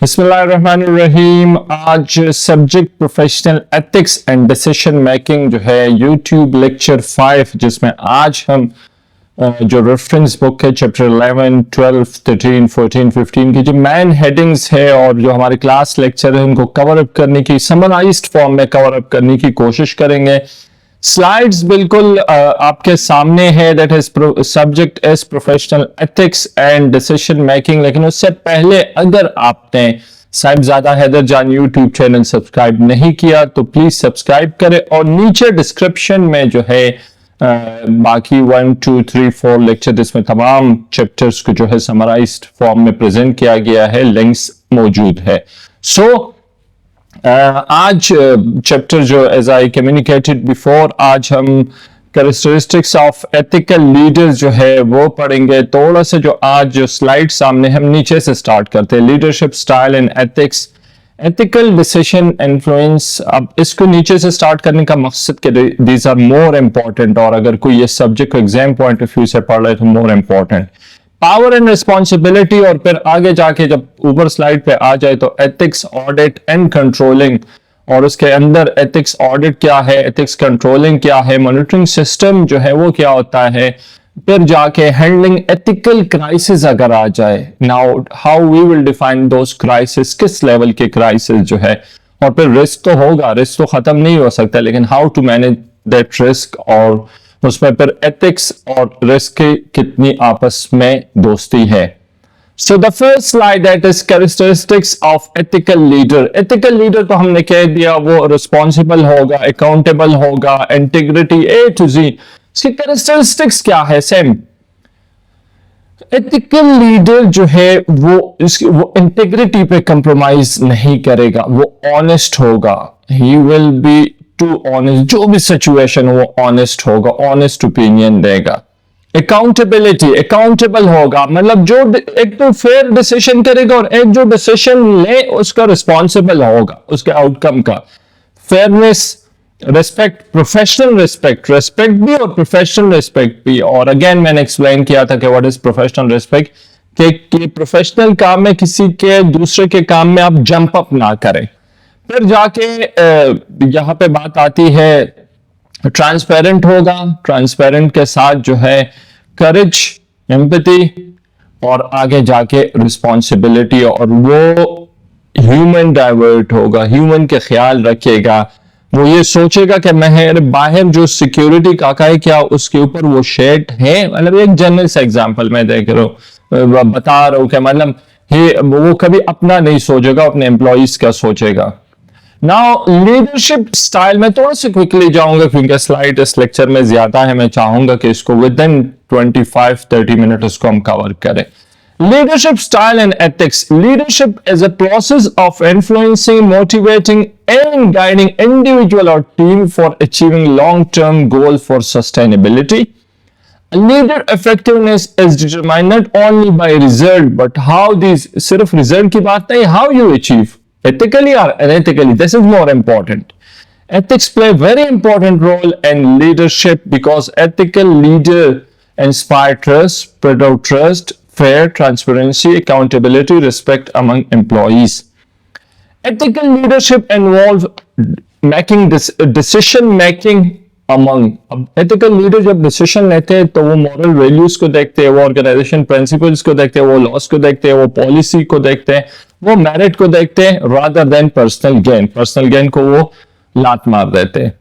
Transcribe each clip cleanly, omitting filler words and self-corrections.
बिस्मिल्लाहिर्रहमानिर्रहीम। आज subject professional ethics and decision making जो है यूट्यूब लेक्चर 5, जिसमें आज हम जो रेफरेंस बुक है चैप्टर 11, 12, 13, 14, 15 की जो मेन हेडिंग्स है और जो हमारे क्लास लेक्चर है उनको कवर अप करने की समराइज्ड फॉर्म में कवर अप करने की कोशिश करेंगे। स्लाइड्स बिल्कुल आपके सामने है। That is subject is professional ethics and decision making. लेकिन उससे पहले अगर आपने साहिबजादा हैदर जान यूट्यूब चैनल सब्सक्राइब नहीं किया तो प्लीज सब्सक्राइब करें और नीचे डिस्क्रिप्शन में जो है बाकी 1, 2, 3, 4 लेक्चर, इसमें तमाम चैप्टर्स को जो है समराइज्ड फॉर्म में प्रेजेंट किया गया है, लिंक्स मौजूद है। आज चैप्टर जो एज आई कम्युनिकेटेड बिफोर, आज हम कैरेक्टरिस्टिक्स ऑफ एथिकल लीडर्स जो है वो पढ़ेंगे। थोड़ा सा जो आज जो स्लाइड सामने हम नीचे से स्टार्ट करते हैं, leadership style and ethics, ethical decision influence. अब इसको नीचे से स्टार्ट करने का मकसद के दीज आर मोर इंपॉर्टेंट, और अगर कोई ये सब्जेक्ट को एग्जाम पॉइंट ऑफ व्यू से पढ़ रहे तो more important. Power and responsibility, और फिर आगे जाके जब ऊपर स्लाइड पे आ जाए तो एथिक्स, ऑडिट एंड कंट्रोलिंग, और उसके अंदर एथिक्स ऑडिट क्या है, एथिक्स कंट्रोलिंग क्या है, मॉनिटरिंग सिस्टम जो है वो क्या होता है, फिर जाके हैंडलिंग एथिकल क्राइसिस अगर आ जाए, now how we will define those crisis, किस लेवल के क्राइसिस जो है, और फिर रिस्क तो होगा, रिस्क तो खत्म नहीं हो सकता, लेकिन how to manage that risk, और उसमें फिर एथिक्स और रिस्क की कितनी आपस में दोस्ती है। So the first slide that is characteristics of ethical leader. Ethical leader तो हमने कह दिया वो रिस्पॉन्सिबल होगा, अकाउंटेबल होगा, इंटीग्रिटी ए टू जी। इसकी कैरेक्टरिस्टिक्स क्या है? सेम एथिकल लीडर जो है वो इंटीग्रिटी पे कंप्रोमाइज नहीं करेगा, वो ऑनेस्ट होगा, he will be too honest, जो भी सिचुएशन वो ऑनेस्ट होगा, ऑनेस्ट ओपिनियन देगा। अकाउंटेबिलिटी, अकाउंटेबल होगा, मतलब जो एक तो फेयर डिसीजन करेगा और एक जो डिसीजन ले उसका रिस्पॉन्सिबल होगा उसके आउटकम का। Fairness, respect, professional respect, respect भी और प्रोफेशनल रिस्पेक्ट भी। और अगेन मैंने एक्सप्लेन किया था कि व्हाट इज प्रोफेशनल रिस्पेक्ट, कि प्रोफेशनल काम में किसी के दूसरे के काम में आप जंप अप ना करें। फिर जाके यहां पे बात आती है ट्रांसपेरेंट होगा, ट्रांसपेरेंट के साथ जो है करेज, एम्पैथी, और आगे जाके रिस्पॉन्सिबिलिटी, और वो ह्यूमन डाइवर्ट होगा, ह्यूमन के ख्याल रखेगा, वो ये सोचेगा कि मैं बाहर जो सिक्योरिटी काका है क्या उसके ऊपर वो शेड है। मतलब एक जनरल सा एग्जांपल मैं देख रहा हूँ, बता रहा हूँ कि मतलब वो कभी अपना नहीं सोचेगा, अपने एम्प्लॉइज का सोचेगा। नाउ लीडरशिप स्टाइल में थोड़ा सा क्विकली जाऊंगा क्योंकि स्लाइड इस लेक्चर में ज्यादा है, मैं चाहूंगा कि इसको विद इन 25-30 मिनट इसको हम कवर करें। Leadership style and ethics. Leadership is a process of influencing, motivating, and guiding individual or team for achieving long-term goal for sustainability. Leader effectiveness is determined not only by result, but how these, सिर्फ result की बात नहीं, how you achieve ethically or unethically. This is more important. Ethics play a very important role in leadership because ethical leader inspire trust, spread out trust, fair, transparency, accountability, respect among employees. Ethical leadership involves making decision making among. Ethical leader जब decision लेते हैं तो वो moral values को देखते हैं, वो organization principles को देखते हैं, वो laws को देखते हैं, वो policy को देखते हैं, वो merit को देखते हैं, rather than personal gain. Personal gain को वो लात मार देते हैं।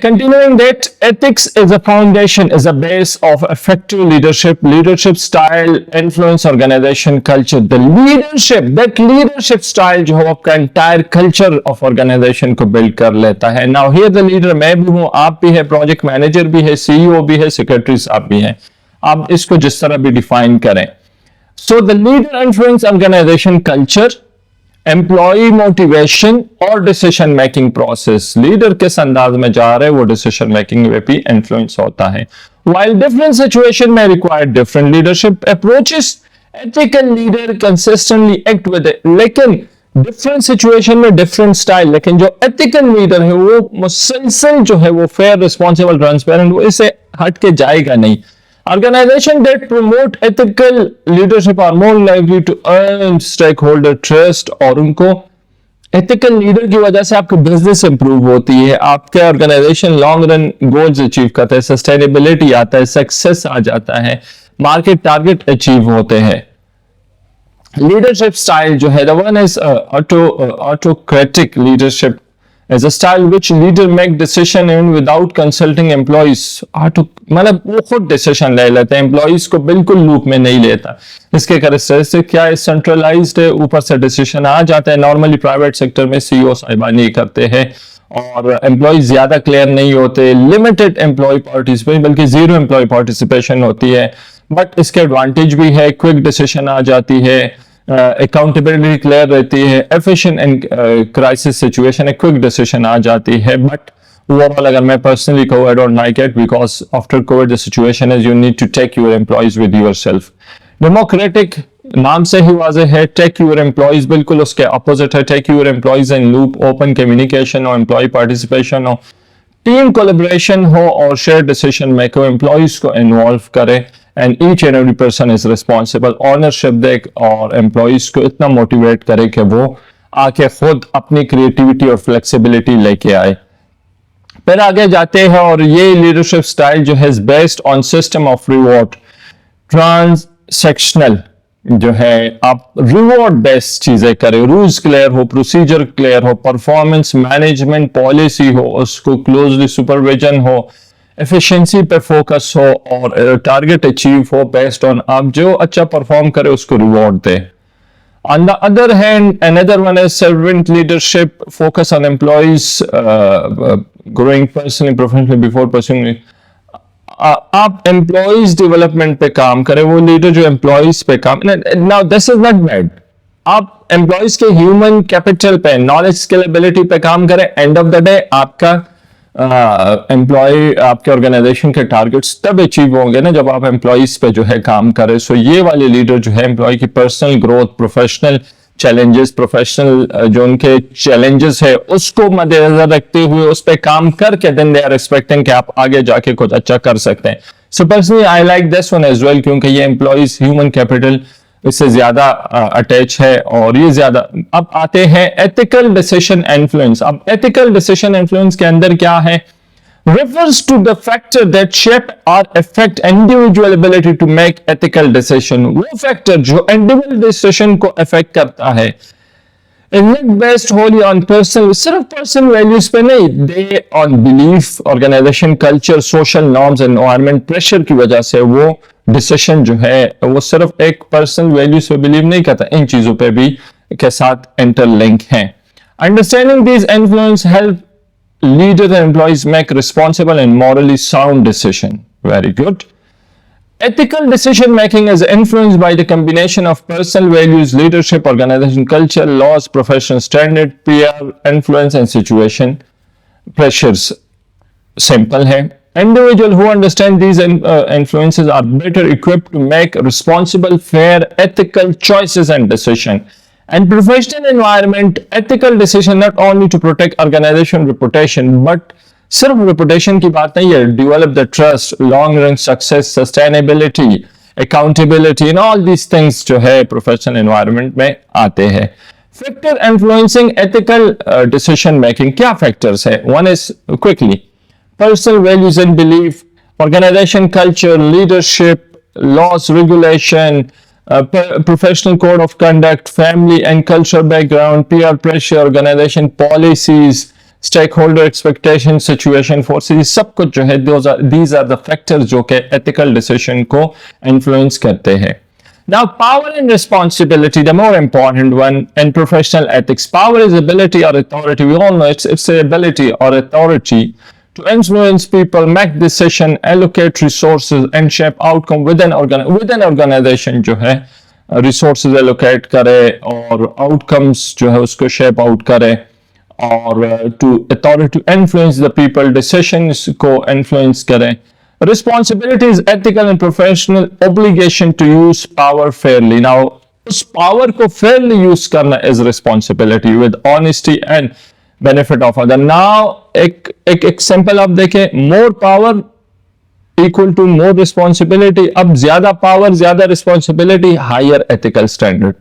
Continuing that, ethics is a foundation, is a base of effective leadership. Leadership style influence organization culture. The leadership, that leadership style जो है आपका entire culture of organization को build कर लेता है। Now here the leader मैं भी हूँ, आप भी है, project manager भी है, CEO भी है, secretaries आप भी हैं। आप इसको जिस तरह भी define करें। So the leader influence organization culture, employ motivation और डिसीजन मेकिंग प्रोसेस। लीडर किस अंदाज में जा रहे हैं वो डिसीजन मेकिंग में भी इन्फ्लुएंस होता है। While different situation may require different leadership approaches, ethical leader consistently act with it. लेकिन डिफरेंट सिचुएशन में डिफरेंट स्टाइल, लेकिन जो एथिकल लीडर है वो मुसलसल जो है वो फेयर, रिस्पॉन्सिबल, ट्रांसपेरेंट, वो इसे हट के जाएगा नहीं। Organization that promote ethical leadership are more likely to earn stakeholder trust, और उनको एथिकल लीडर की वजह से आपकी बिजनेस इंप्रूव होती है, आपके organisation long run goals achieve करता है, सस्टेनेबिलिटी आता है, सक्सेस आ जाता है, मार्केट टारगेट अचीव होते हैं। लीडरशिप स्टाइल जो है, the one is autocratic leadership is a style which leader make decision even without consulting employees। मतलब वो खुद डिसीजन ले लेते हैं, एम्प्लॉइज को बिल्कुल लूप में नहीं लेता। इसके कैरेक्टरिस्टिक क्या है? सेंट्रलाइज्ड है, ऊपर से डिसीजन आ जाता है। नॉर्मली प्राइवेट सेक्टर में सीईओ साहिबान नहीं करते हैं, और एम्प्लॉइज ज्यादा क्लियर नहीं होते। लिमिटेड एम्प्लॉय पार्टिसिपेशन, बल्कि जीरो एम्प्लॉय पार्टिसिपेशन होती है। बट इसके एडवांटेज भी है, क्विक डिसीजन आ जाती है, अकाउंटेबिलिटी क्लियर रहती है, एफिशिएंट एंड क्राइसिस सिचुएशन है, क्विक डिसीजन आ जाती है। बट ओवरऑल अगर मैं पर्सनली कहूँ, I don't like it, because after Covid the situation is you need to take your employees with yourself. Democratic नाम से ही वाज़ेह है, टेक योर एम्प्लॉइज बिल्कुल उसके अपोजिट है। Take your employees in loop, open communication हो, employee participation हो, team collaboration हो, और शेयर डिसीजन मेकर एम्प्लॉइज को इन्वॉल्व करे, and each and every person is responsible. Ownership दे और एम्प्लॉइज को इतना मोटिवेट करे कि वो आके खुद अपनी क्रिएटिविटी और फ्लेक्सिबिलिटी लेके आए। फिर आगे जाते हैं, और ये लीडरशिप स्टाइल जो है based on system of reward, transactional जो है, आप रिवॉर्ड बेस्ड चीजें करें, रूल्स क्लियर हो, प्रोसीजर क्लियर हो, परफॉर्मेंस मैनेजमेंट पॉलिसी हो, उसको क्लोजली सुपरविजन हो, एफिशिएंसी पे फोकस हो, और टारगेट अचीव हो बेस्ड ऑन आप जो अच्छा परफॉर्म करे उसको reward they. On the other hand, another one is servant leadership, focus on employees growing personally, professionally before pursuing। आप एम्प्लॉइज डेवलपमेंट पे काम करें, वो लीडर जो एम्प्लॉइज पे काम, now this is not bad. आप एम्प्लॉइज के ह्यूमन कैपिटल पे, नॉलेज स्किल एबिलिटी पे काम करें, एंड ऑफ द डे आपका एम्प्लॉय आपके ऑर्गेनाइजेशन के टारगेट्स तब अचीव होंगे ना जब आप एम्प्लॉइज पे जो है काम करें। सो ये वाले लीडर जो है एम्प्लॉय की personal growth, professional challenges, professional जो उनके चैलेंजेस है उसको मद्देनजर रखते हुए उस पर काम करके देन दे आर एक्सपेक्टिंग कि आप आगे जाके कुछ अच्छा कर सकते हैं। So personally I like this one as well, क्योंकि ये एम्प्लॉइज ह्यूमन कैपिटल इससे ज्यादा अटैच है, और ये ज्यादा। अब आते हैं एथिकल डिसीजन इन्फ्लुएंस। अब एथिकल डिसीजन इन्फ्लुएंस के अंदर क्या है? refers to the factor that shape or affect individual ability to make ethical decision। वो फैक्टर जो इंडिविजुअल डिसीजन को अफेक्ट करता है, is not based wholly on personal, सिर्फ पर्सनल वैल्यूज पे नहीं, they on belief, organisation culture, social norms, environment, pressure की वजह से वो डिसीजन जो है वो सिर्फ एक पर्सनल वैल्यूज पे बिलीव नहीं करता, इन चीजों पे भी के साथ इंटरलिंक है। Understanding this influence help leaders and employees make responsible and morally sound decision। Very good। Ethical decision making is influenced by the combination of personal values, leadership, organization culture, laws, professional standard, peer influence and situation pressures। Simple है। Individual who understand these influences are better equipped to make responsible, fair, ethical choices and decisions। And professional environment, ethical decision not only to protect organization reputation, but सिर्फ reputation की बात नहीं है, develop the trust, long run success, sustainability, accountability, and all these things जो है professional environment में आते हैं। Factor influencing ethical decision making, क्या factors है? One is quickly personal values and belief, organization culture, leadership, laws, regulation, professional code of conduct, family and cultural background, peer pressure, organization policies, stakeholder expectations, situation forces, सब कुछ जो है these are the factors जो कि ethical decision को influence करते हैं। Now, power and responsibility, the more important one in professional ethics. Power is ability or authority. We all know it's the ability or authority to influence people, make decision, allocate resources and shape outcome within organization जो है resources allocate करे और outcomes जो है उसको shape out करे, और to authority to influence the people, decisions को influence करे। Responsibility is ethical and professional obligation to use power fairly। Now उस power को fairly use करना is responsibility with honesty and benefit of other। Now एक example आप देखें, more power equal to more responsibility. अब ज्यादा power, ज्यादा responsibility, higher ethical standard.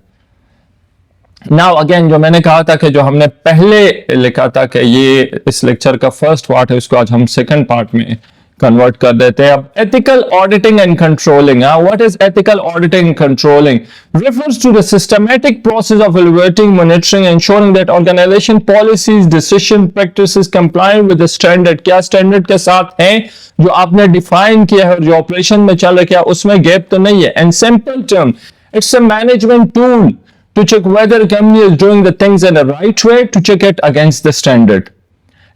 Now again जो मैंने कहा था कि जो हमने पहले लिखा था कि ये इस लेक्चर का फर्स्ट पार्ट है, उसको आज हम सेकंड पार्ट में कन्वर्ट कर देते हैं. अब ethical auditing and controlling. What is ethical auditing and controlling? refers to the systematic process of evaluating, monitoring, ensuring that organization policies, decision, practices comply with the standard. क्या standard के साथ है जो आपने डिफाइन किया है और जो ऑपरेशन में चल रहा है, उसमें गैप तो नहीं है. And simple term, it's a management tool to check whether a company is doing the things in the right way, to check it against the standard.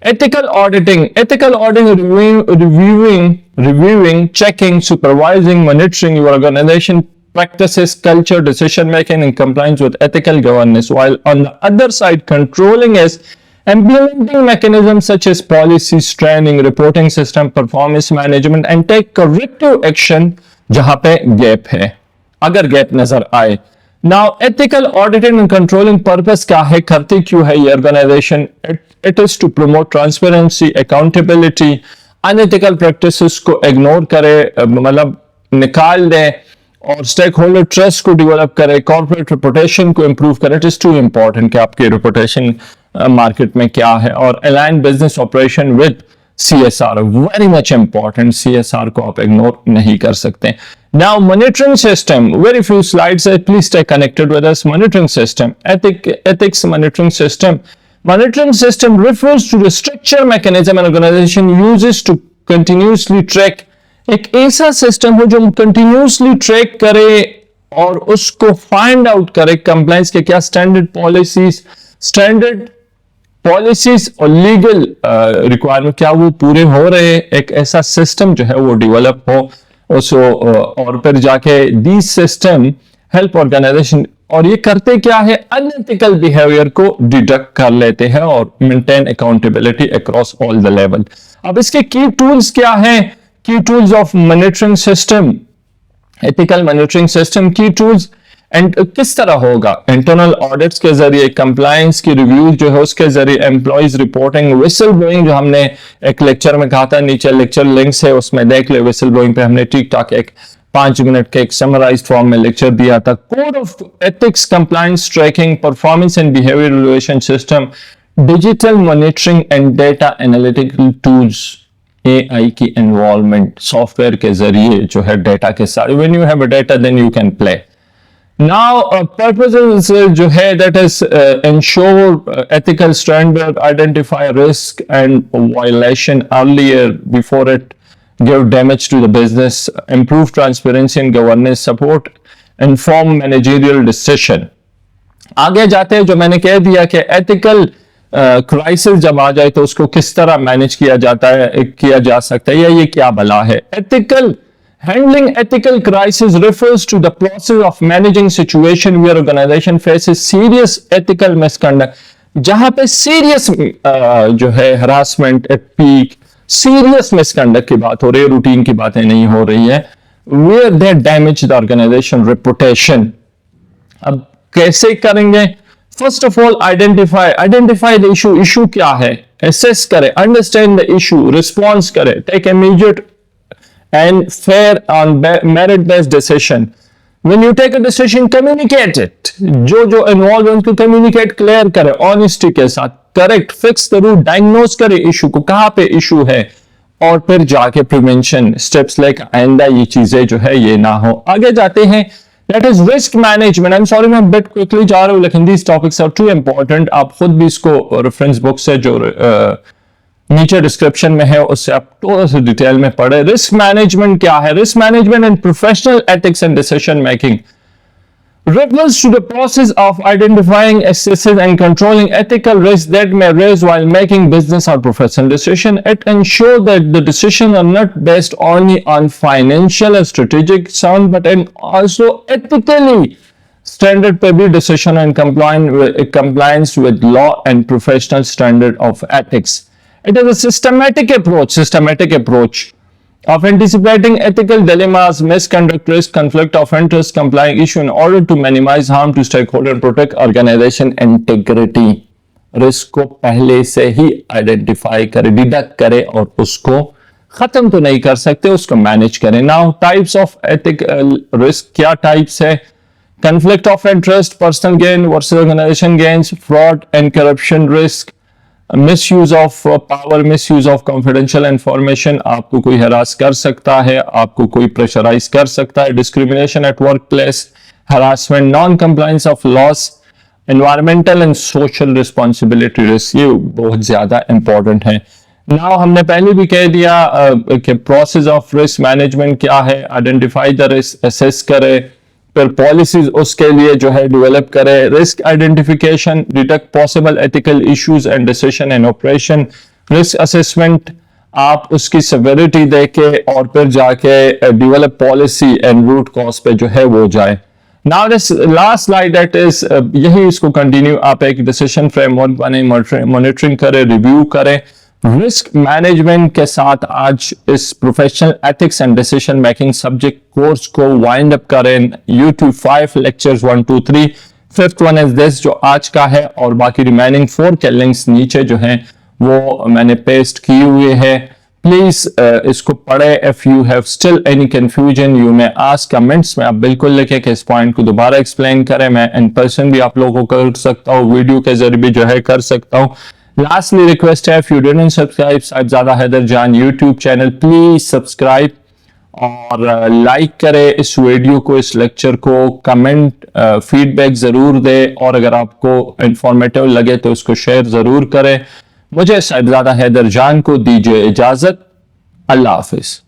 Ethical auditing reviewing, checking, supervising, monitoring your organization practices, culture, decision making in compliance with ethical governance. While on the other side, controlling is implementing mechanisms such as policies, training, reporting system, performance management, and take corrective action जहां पे gap है, अगर gap नजर आए. Now, ethical auditing and controlling purpose क्या है, करती क्यों है ये organisation? It is to promote transparency, accountability, unethical practices को इग्नोर करे, मतलब निकाल दे, और स्टेक होल्डर ट्रस्ट को डेवलप करे, कॉर्पोरेट रेपुटेशन को इंप्रूव करे. इट इज टू इंपॉर्टेंट कि आपकी रेपुटेशन मार्केट में क्या है. और align business operation with CSR, very much important. CSR को आप इग्नोर नहीं कर सकते. Now, monitoring system, very few slides, please stay connected with us. Monitoring system, ethics monitoring system. Monitoring system refers to the structure mechanism an organization uses to continuously track. एक ऐसा system हो जो continuously track करे और उसको find out करे compliance के क्या स्टैंडर्ड पॉलिसीज और लीगल रिक्वायरमेंट क्या वो पूरे हो रहे. एक ऐसा सिस्टम जो है वो डेवलप हो उसको, और फिर जाके दिस सिस्टम हेल्प ऑर्गेनाइजेशन, और ये करते क्या है, अनएथिकल बिहेवियर को डिडक्ट कर लेते हैं और maintain accountability across all the level. अब इसके की टूल्स क्या है? की tools of monitoring system, ethical monitoring system, की टूल्स. एंड किस तरह होगा? इंटरनल ऑडिट्स के जरिए, कंप्लायंस की रिव्यूज जो है उसके जरिए, एम्प्लॉइज रिपोर्टिंग, विसल ब्लोइंग जो हमने एक लेक्चर में कहा था, नीचे लेक्चर लिंक्स है उसमें देख ले. विसल ब्लोइंग पे हमने ठीक ठाक एक 5 मिनट के एक समराइज फॉर्म में लेक्चर दिया था. Code of ethics, compliance tracking, performance and behaviour evaluation system, digital monitoring and data analytical tools, AI की इन्वॉल्वमेंट सॉफ्टवेयर के जरिए जो है डेटा के साथ. When you have a data then you can play. Now purposes जो है that is ensure ethical standard, identify risk and violation earlier before it give damage to the business, improve transparency and governance, support informed managerial decision. आगे जाते हैं जो मैंने कह दिया कि एथिकल क्राइसिस जब आ जाए तो उसको किस तरह मैनेज किया जाता है, किया जा सकता है, या ये क्या भला है. Ethical handling ethical crisis refers to the process of managing situation where organization faces serious ethical misconduct. जहां पे serious जो है harassment at peak, serious misconduct की बात हो रही है, रूटीन की बातें नहीं हो रही है, where they damage the organisation reputation. अब कैसे करेंगे? First of all identify the issue क्या है, एसेस करे, अंडरस्टैंड द इशू, रिस्पॉन्स करे, take immediate and fair on merit based decision. When you take a decision, communicate it. जो involve है उनको कम्युनिकेट क्लियर करे, ऑनेस्टी के साथ, correct, fix the root, diagnose करे इशू को, कहां पे इशू है, और फिर जाके प्रिवेंशन स्टेप्स लाइक आइंदा ये चीजें जो है ये ना हो. आगे जाते हैं, that is risk management. I am sorry मैं बिट क्विकली जा रहा हूं, लेकिन these topics are too important. आप खुद भी इसको रेफरेंस बुक से जो नीचे डिस्क्रिप्शन में है उससे आप थोड़ा सा डिटेल में पढ़े. रिस्क मैनेजमेंट क्या है? Risk management and professional ethics and decision making refers to the process of identifying, assessing and controlling ethical risks that may arise while making business or professional decisions. It ensures that the decisions are not based only on financial or strategic sound but also ethically standard पे भी decision and compliance with law and professional standard of ethics. It is a systematic approach of anticipating ethical dilemmas, misconduct risk, conflict of interest, complying issue in order to minimize harm to stakeholder and protect organization integrity. Risk को पहले से ही identify करे, deduct करे और उसको खत्म तो नहीं कर सकते, उसको मैनेज करें। Now types of ethical risk, क्या टाइप्स है? conflict of interest, personal gain versus organization gains, fraud and corruption risk, misuse of power, misuse of confidential information, आपको कोई हरास कर सकता है, आपको कोई प्रेशराइज कर सकता है, discrimination at workplace, harassment, non compliance of laws, environmental and social responsibility risk, ये बहुत ज्यादा इंपॉर्टेंट है। नाउ हमने पहले भी कह दिया कि प्रोसेस ऑफ रिस्क मैनेजमेंट क्या है, आइडेंटिफाई द रिस्क, असेस करे, फिर पॉलिसीज उसके लिए जो है डेवलप करे, risk identification, detect possible ethical issues and decision and operation, risk assessment, आप उसकी सेवेरिटी देके और फिर जाके develop policy and root cause पे जो है वो जाए। Now this last slide that is यही इसको कंटिन्यू, आप एक डिसीजन फ्रेमवर्क बने, मॉनिटरिंग करें, रिव्यू करें। रिस्क मैनेजमेंट के साथ आज इस professional ethics and decision making subject course को वाइंड अप करें। YouTube 5 lectures 1 2 3, fifth one is this जो आज का है, और बाकी रिमेनिंग 4 के लिंक्स नीचे जो हैं वो मैंने पेस्ट किए हुए हैं। प्लीज इसको पढ़े। If you have still any confusion you may ask comments में, आप बिल्कुल लिखे कि इस पॉइंट को दोबारा एक्सप्लेन करें। मैं इन पर्सन भी आप लोगों को कर सकता हूँ, वीडियो के जरिए भी जो है कर सकता हूँ। Lastly, request है, if you didn't subscribe Sahibzada Haider जान YouTube चैनल, प्लीज सब्सक्राइब और लाइक करें इस वीडियो को, इस लेक्चर को, कमेंट फीडबैक जरूर दे, और अगर आपको इंफॉर्मेटिव लगे तो उसको शेयर जरूर करें। मुझे साहिबजादा हैदर जान को दीजिए इजाजत। अल्लाह हाफिज।